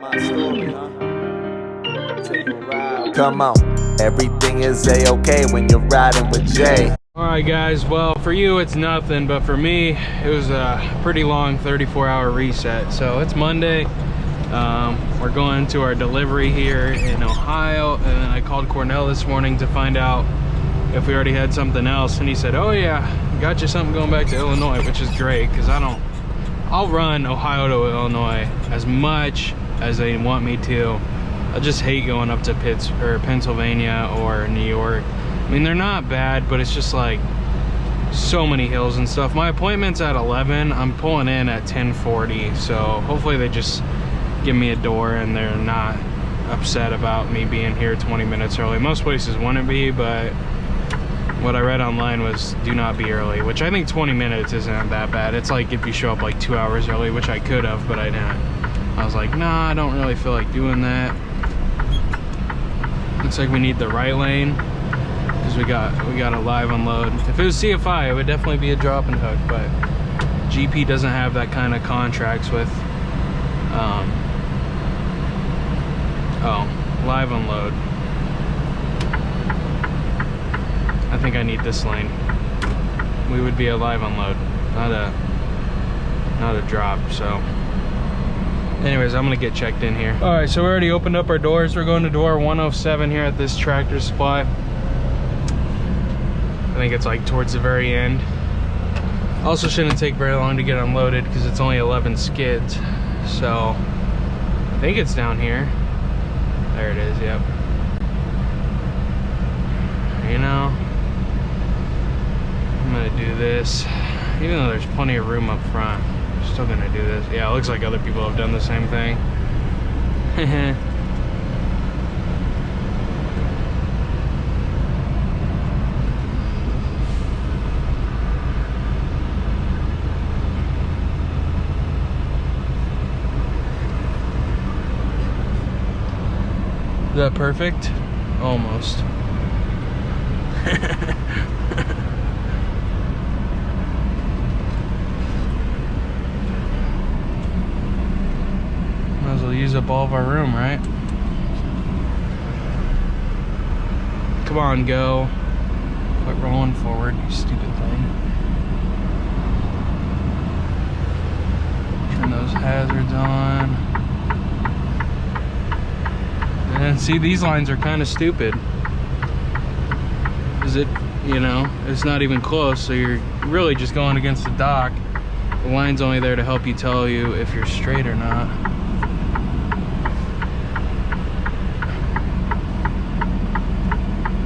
My story, huh? Take a ride. Come on, everything is a-okay when you're riding with Jay. Alright guys, well for you it's nothing, but for me it was a pretty long 34-hour reset. So it's Monday, we're going to our delivery here in Ohio, and then I called Cornell this morning to find out if we already had something else, and he said, oh yeah, got you something going back to Illinois, which is great because I'll run Ohio to Illinois as much as they want me to. I just hate going up to Pennsylvania or New York. I mean, they're not bad, but it's just like so many hills and stuff. My appointment's at 11. I'm pulling in at 10:40, so hopefully they just give me a door and they're not upset about me being here 20 minutes early. Most places wouldn't be, but what I read online was do not be early, which I think 20 minutes isn't that bad. It's like if you show up like 2 hours early, which I could have, but I didn't. I was like, nah, I don't really feel like doing that. Looks like we need the right lane because we got a live unload. If it was CFI, it would definitely be a drop and hook, but GP doesn't have that kind of contracts with live unload. I think I need this lane. We would be a live unload, not a drop. So anyways, I'm gonna get checked in here. All right, so we already opened up our doors. We're going to door 107 here at this Tractor Supply. I think it's like towards the very end. Also shouldn't take very long to get unloaded because it's only 11 skids. So I think it's down here. There it is, yep. You know, I'm gonna do this. Even though there's plenty of room up front, I'm still gonna do this. Yeah, it looks like other people have done the same thing. Is that perfect? Almost. Might as well use up all of our room, right? Come on, go. Quit rolling forward, you stupid thing. Turn those hazards on. And see, these lines are kind of stupid. Is it, you know, it's not even close, so you're really just going against the dock. The line's only there to help you tell you if you're straight or not.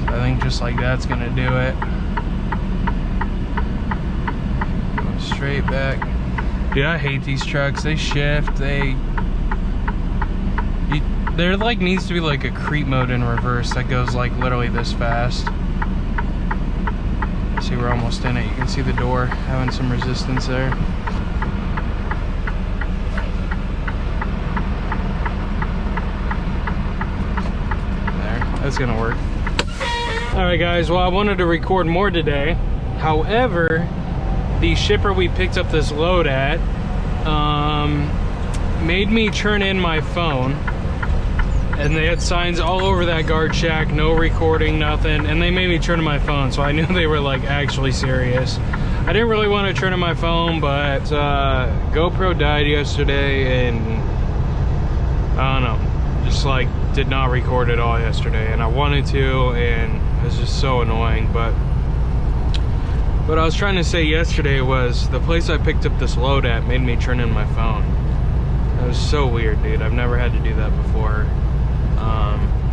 So I think just like that's gonna do it. Go straight back. Dude, I hate these trucks. They shift, there like needs to be like a creep mode in reverse that goes like literally this fast. See, we're almost in it. You can see the door having some resistance there. There, that's gonna work. All right guys, well I wanted to record more today. However, the shipper we picked up this load at made me turn in my phone. And they had signs all over that guard shack, no recording, nothing, and they made me turn to my phone, so I knew they were like actually serious. I didn't really want to turn to my phone, but GoPro died yesterday, and I don't know, just like did not record at all yesterday, and I wanted to, and it was just so annoying. But what I was trying to say yesterday was the place I picked up this load at made me turn in my phone. It was so weird, dude. I've never had to do that before.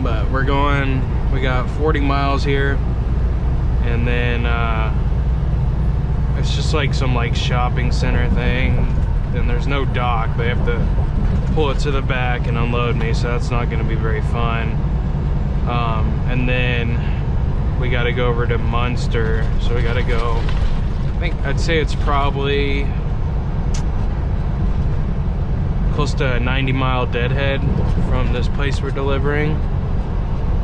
But we're going, we got 40 miles here, and then it's just like some like shopping center thing, and there's no dock. They have to pull it to the back and unload me, so that's not going to be very fun. And then we got to go over to Munster, so we got to go, I think I'd say it's probably close to a 90-mile deadhead from this place we're delivering,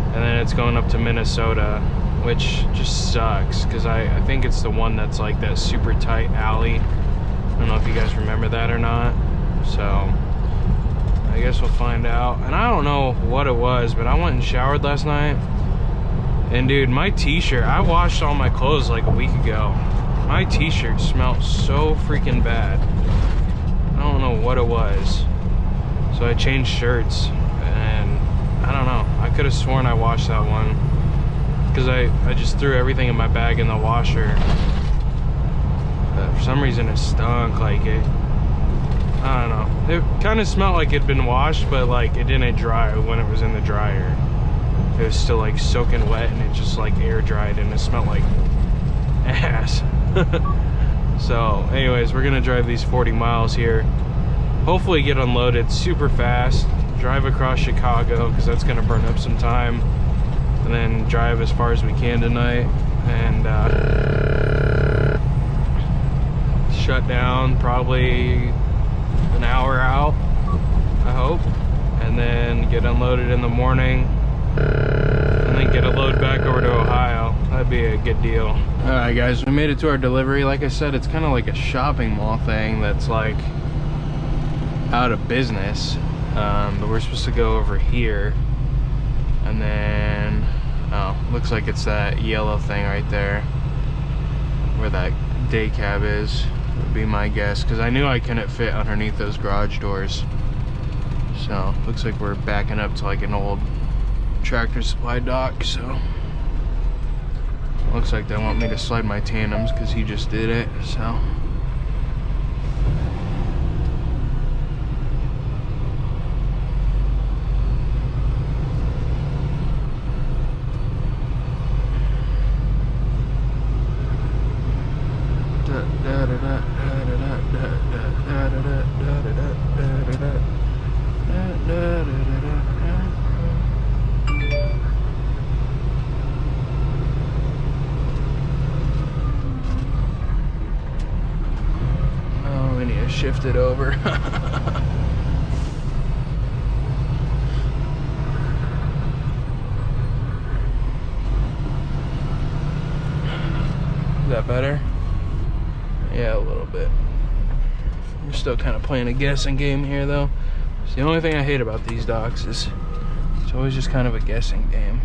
and then it's going up to Minnesota, which just sucks because I think it's the one that's like that super tight alley. I don't know if you guys remember that or not. So I guess we'll find out. And I don't know what it was, but I went and showered last night. And dude, my t-shirt, I washed all my clothes like a week ago. My t-shirt smelled so freaking bad. I don't know what it was. So I changed shirts, and I don't know. I could have sworn I washed that one, because I just threw everything in my bag in the washer. But for some reason it stunk like it. I don't know. It kind of smelled like it'd been washed, but like it didn't dry when it was in the dryer. It was still like soaking wet, and it just like air dried, and it smelled like ass. So anyways, we're gonna drive these 40 miles here, hopefully get unloaded super fast, drive across Chicago, because that's gonna burn up some time, and then drive as far as we can tonight, and shut down probably an hour out, I hope, and then get unloaded in the morning, and then get a load back over to Ohio. That'd be a good deal. All right guys, we made it to our delivery. Like I said, it's kind of like a shopping mall thing that's like out of business, but we're supposed to go over here, and then looks like it's that yellow thing right there where that day cab is, would be my guess, because I knew I couldn't fit underneath those garage doors. So looks like we're backing up to like an old Tractor Supply dock. So looks like they want me to slide my tandems because he just did it. So shift it over. Is that better? Yeah, a little bit. We're still kind of playing a guessing game here though. It's the only thing I hate about these docks is it's always just kind of a guessing game.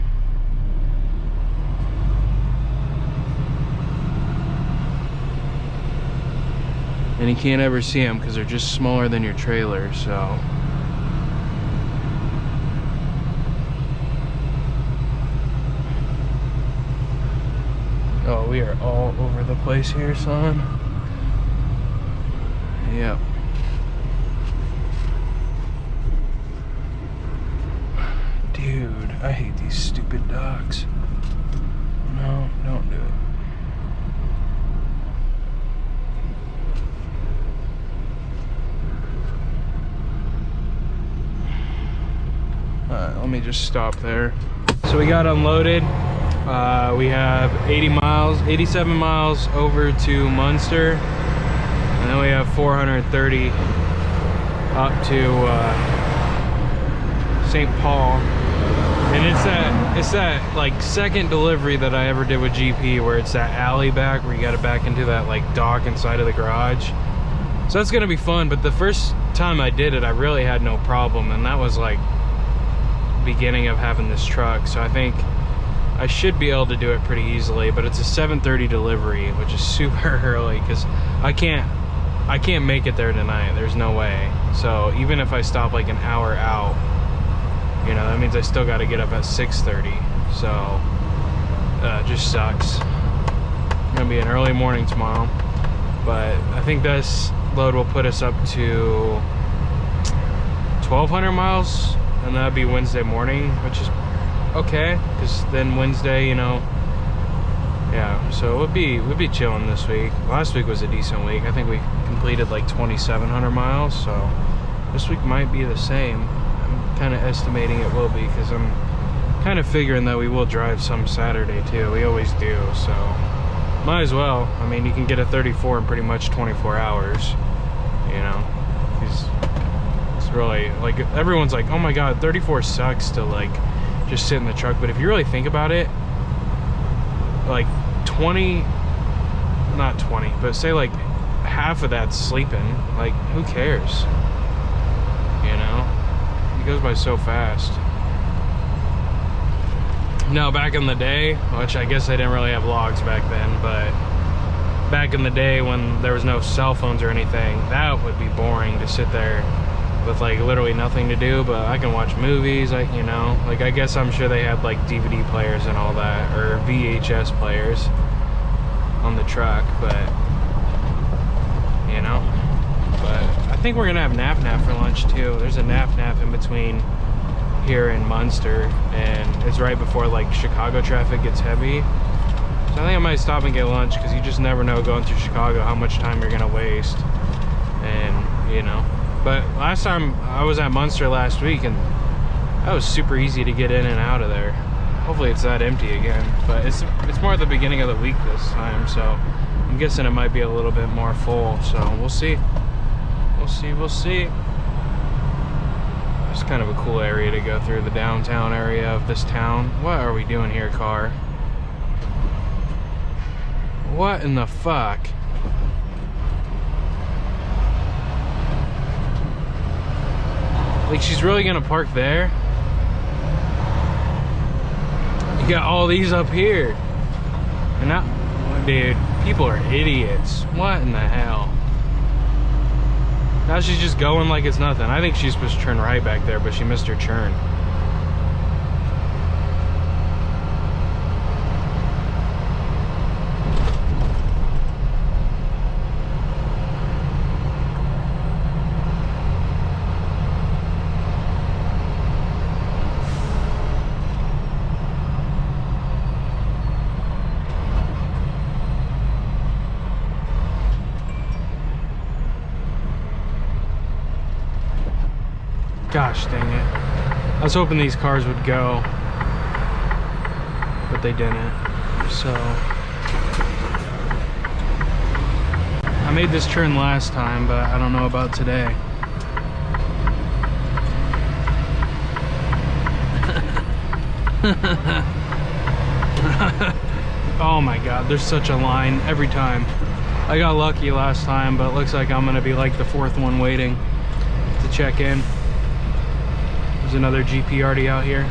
And you can't ever see them because they're just smaller than your trailer, so. Oh, we are all over the place here, son. Yep. Dude, I hate these stupid docks. No, don't do it. Let me just stop there. So we got unloaded. We have 87 miles over to Munster, and then we have 430 up to St. Paul. And it's that like second delivery that I ever did with GP, where it's that alley back where you got to back into that like dock inside of the garage. So that's gonna be fun. But the first time I did it, I really had no problem, and that was like beginning of having this truck. So I think I should be able to do it pretty easily, but it's a 7:30 delivery, which is super early because I can't make it there tonight. There's no way. So even if I stop like an hour out, you know, that means I still got to get up at 6:30. So it just sucks. It's gonna be an early morning tomorrow, but I think this load will put us up to 1,200 miles, and that'd be Wednesday morning, which is okay, because then Wednesday, you know, yeah, so we'll be chilling this week. Last week was a decent week. I think we completed like 2,700 miles, so this week might be the same. I'm kind of estimating it will be, because I'm kind of figuring that we will drive some Saturday too. We always do, so might as well. I mean, you can get a 34 in pretty much 24 hours, you know. It's really, like, everyone's like, oh my god, 34 sucks to like just sit in the truck, but if you really think about it, like 20, not 20, but say like half of that's sleeping. Like, who cares, you know? It goes by so fast. No, back in the day, which I guess they didn't really have logs back then, but back in the day when there was no cell phones or anything, that would be boring to sit there with like literally nothing to do. But I can watch movies, like, you know, like I guess I'm sure they had like DVD players and all that, or VHS players on the truck, but you know. But I think we're gonna have Nap Nap for lunch too. There's a Nap Nap in between here in Munster, and it's right before like Chicago traffic gets heavy. So I think I might stop and get lunch, because you just never know going through Chicago how much time you're gonna waste. And you know, but last time I was at Munster last week, and that was super easy to get in and out of there. Hopefully it's that empty again, but it's more at the beginning of the week this time, so I'm guessing it might be a little bit more full. So we'll see. We'll see. It's kind of a cool area to go through, the downtown area of this town. What are we doing here, car? What in the fuck? Like, she's really gonna park there? You got all these up here. And now, dude, people are idiots. What in the hell? Now she's just going like it's nothing. I think she's supposed to turn right back there, but she missed her turn. Gosh dang it. I was hoping these cars would go, but they didn't. So I made this turn last time, but I don't know about today. Oh my god, there's such a line every time. I got lucky last time, but it looks like I'm gonna be like the fourth one waiting to check in. There's another GP already out here.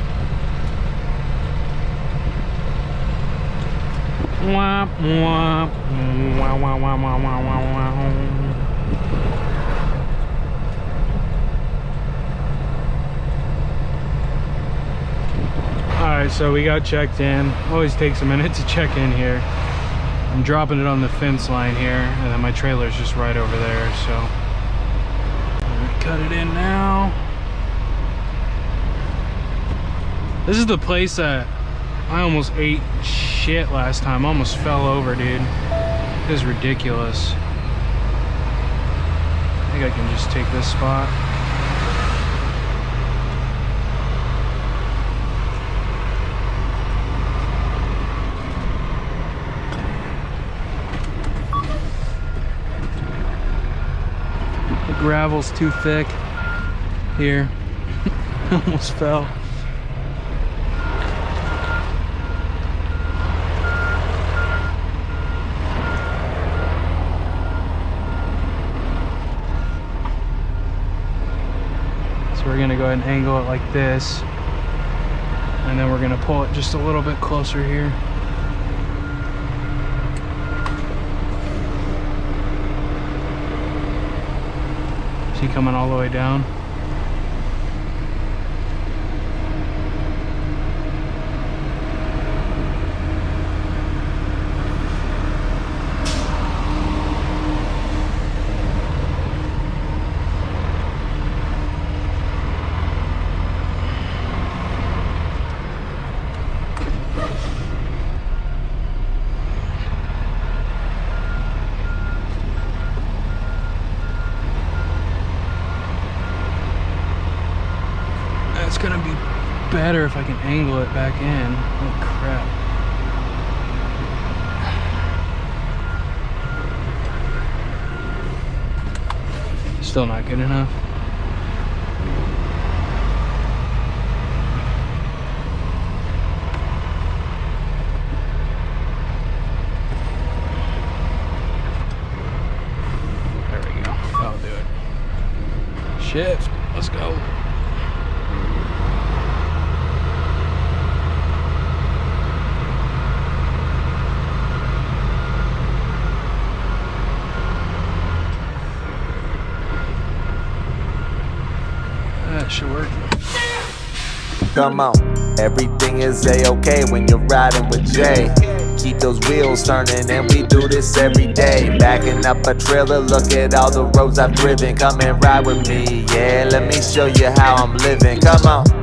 Wah, wah, wah, wah, wah, wah, wah, wah. Alright, so we got checked in. Always takes a minute to check in here. I'm dropping it on the fence line here, and then my trailer's just right over there, so let me cut it in now. This is the place that I almost ate shit last time. I almost fell over, dude. It was ridiculous. I think I can just take this spot. The gravel's too thick here. Almost fell. We're gonna go ahead and angle it like this, and then we're gonna pull it just a little bit closer here. See, coming all the way down. It's gonna be better if I can angle it back in. Oh crap. Still not good enough. There we go. That'll do it. Shift. Let's go. should work. Come on, everything is a-okay when you're riding with Jay. Keep those wheels turning and we do this every day. Backing up a trailer, look at all the roads I've driven. Come and ride with me, yeah, let me show you how I'm living. Come on.